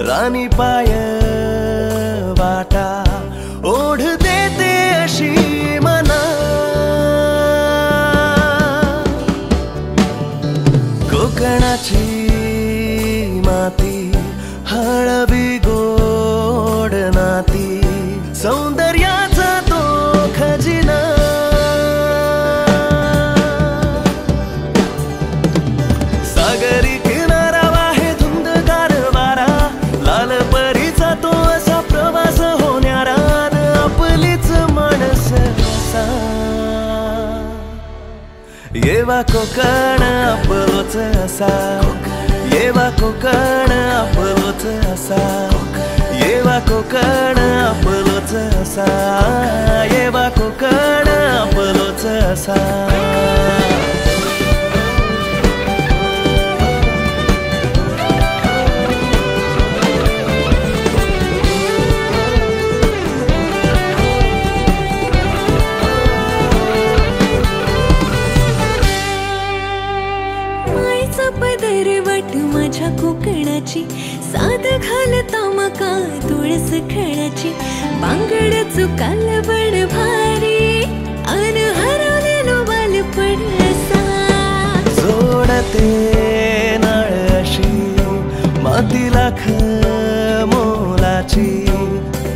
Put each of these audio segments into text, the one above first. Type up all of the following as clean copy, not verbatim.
रानी पाय वाटा ओढ देते अशी मना कोकणाची माती हळवी गोड नाती सौंदर्याचा तो खजिना सागरी किनारा वाहे धुंदगार वारा लाल परीचा तो असा प्रवास होणारा आपलीच माणस असा येवा कोकण आपलोच असा येवा कोकण आपलोच असा येवा कोकण आपलोच असा येवा कोकण आपलोच असा पदरवट माझ्या कोकणाची साध घालता मका तुळस खणाची बांगड चुकाल बड भारी अन हरवलेलो बालपण असा जोडते नळ अशी माती लाख मोलाची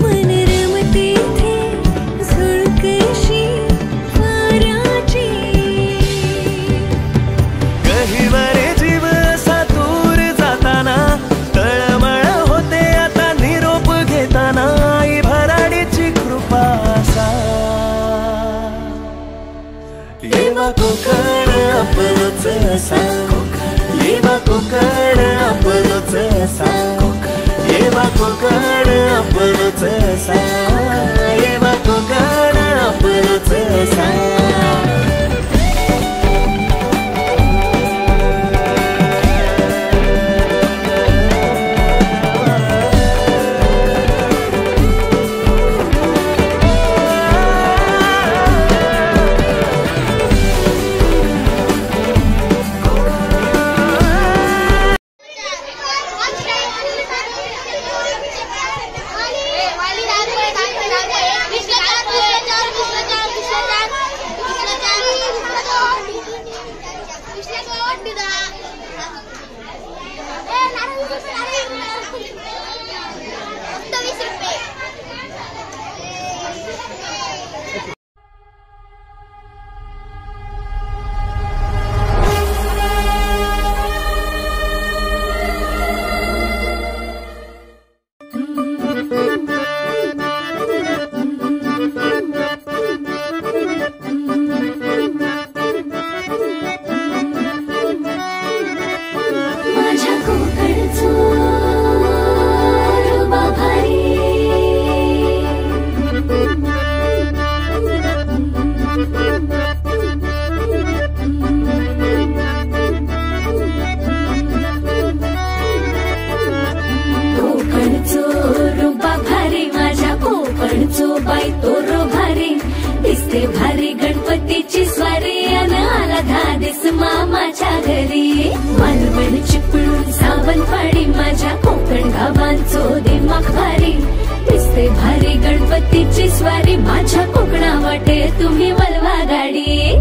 मन रमते इथे झुळकशी वाऱ्याची कहीवर जीव असा दूर जाताना तळमळ होते आता निरोप घेताना आई भराडीची कृपा असा येवा कोकण आपलोच असा येवा कोकण आपलोच असा येवा कोकण आपलोच असा येवा कोकण आपलोच असा भारी गणपतीची स्वारी अन आला धादिस मामाच्या घरी मालवण चिपळूण सावंतवाडी माझ्या कोकण गावांचो दिमाग भारी दिसते भारी गणपतीची स्वारी माझ्या कोकणा वाटे तुम्ही वलवा गाडी